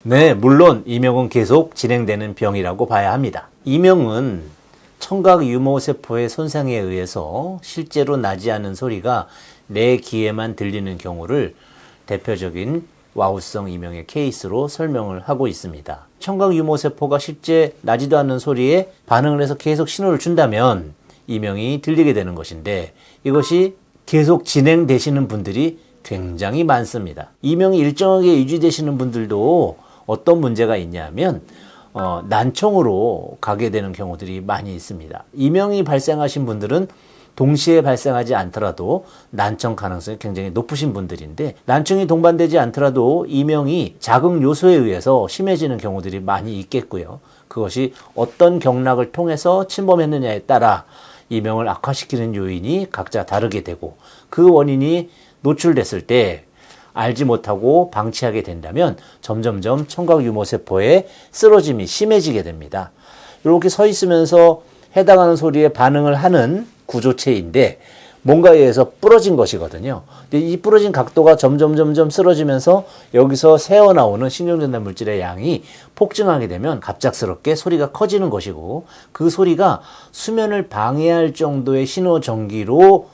네, 물론 이명은 계속 진행되는 병이라고 봐야 합니다. 이명은 청각 유모세포의 손상에 의해서 실제로 나지 않은 소리가 내 귀에만 들리는 경우를 대표적인 와우성 이명의 케이스로 설명을 하고 있습니다. 청각 유모세포가 실제 나지도 않는 소리에 반응을 해서 계속 신호를 준다면 이명이 들리게 되는 것인데, 이것이 계속 진행되시는 분들이 굉장히 많습니다. 이명이 일정하게 유지되시는 분들도 어떤 문제가 있냐면 난청으로 가게 되는 경우들이 많이 있습니다. 이명이 발생하신 분들은 동시에 발생하지 않더라도 난청 가능성이 굉장히 높으신 분들인데, 난청이 동반되지 않더라도 이명이 자극 요소에 의해서 심해지는 경우들이 많이 있겠고요. 그것이 어떤 경락을 통해서 침범했느냐에 따라 이명을 악화시키는 요인이 각자 다르게 되고, 그 원인이 노출됐을 때 알지 못하고 방치하게 된다면 점점점 청각 유모세포의 쓰러짐이 심해지게 됩니다. 이렇게 서 있으면서 해당하는 소리에 반응을 하는 구조체인데 뭔가에 의해서 부러진 것이거든요. 근데 이 부러진 각도가 점점 쓰러지면서 여기서 새어나오는 신경전달 물질의 양이 폭증하게 되면 갑작스럽게 소리가 커지는 것이고, 그 소리가 수면을 방해할 정도의 신호전기로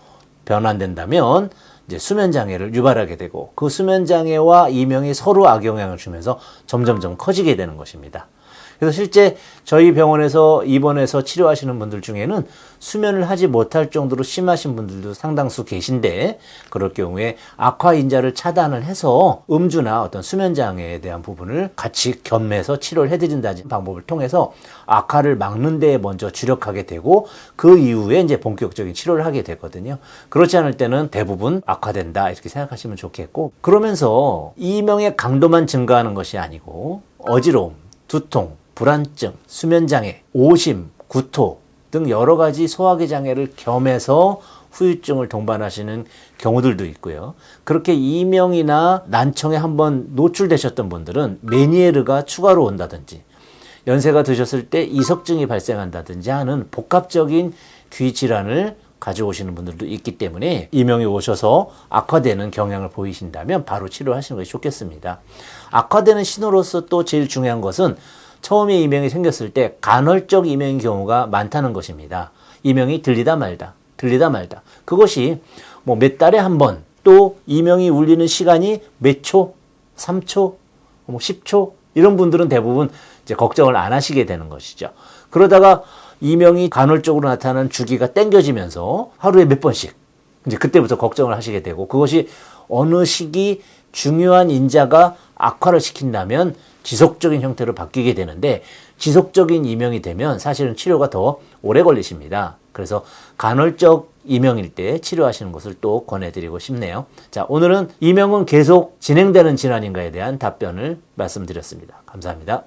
변환된다면 이제 수면장애를 유발하게 되고, 그 수면장애와 이명이 서로 악영향을 주면서 점점점 커지게 되는 것입니다. 그래서 실제 저희 병원에서 입원해서 치료하시는 분들 중에는 수면을 하지 못할 정도로 심하신 분들도 상당수 계신데, 그럴 경우에 악화인자를 차단을 해서 음주나 어떤 수면장애에 대한 부분을 같이 겸해서 치료를 해드린다는 방법을 통해서 악화를 막는 데에 먼저 주력하게 되고, 그 이후에 이제 본격적인 치료를 하게 되거든요. 그렇지 않을 때는 대부분 악화된다 이렇게 생각하시면 좋겠고, 그러면서 이명의 강도만 증가하는 것이 아니고 어지러움, 두통, 불안증, 수면장애, 오심, 구토 등 여러 가지 소화기 장애를 겸해서 후유증을 동반하시는 경우들도 있고요. 그렇게 이명이나 난청에 한번 노출되셨던 분들은 메니에르가 추가로 온다든지, 연세가 드셨을 때 이석증이 발생한다든지 하는 복합적인 귀 질환을 가져오시는 분들도 있기 때문에 이명이 오셔서 악화되는 경향을 보이신다면 바로 치료하시는 것이 좋겠습니다. 악화되는 신호로서 또 제일 중요한 것은 처음에 이명이 생겼을 때 간헐적 이명인 경우가 많다는 것입니다. 이명이 들리다 말다. 그것이 뭐 몇 달에 한 번, 또 이명이 울리는 시간이 몇 초, 3초, 10초 이런 분들은 대부분 이제 걱정을 안 하시게 되는 것이죠. 그러다가 이명이 간헐적으로 나타나는 주기가 땡겨지면서 하루에 몇 번씩 이제 그때부터 걱정을 하시게 되고, 그것이 어느 시기 중요한 인자가 악화를 시킨다면 지속적인 형태로 바뀌게 되는데, 지속적인 이명이 되면 사실은 치료가 더 오래 걸리십니다. 그래서 간헐적 이명일 때 치료하시는 것을 또 권해드리고 싶네요. 자, 오늘은 이명은 계속 진행되는 질환인가에 대한 답변을 말씀드렸습니다. 감사합니다.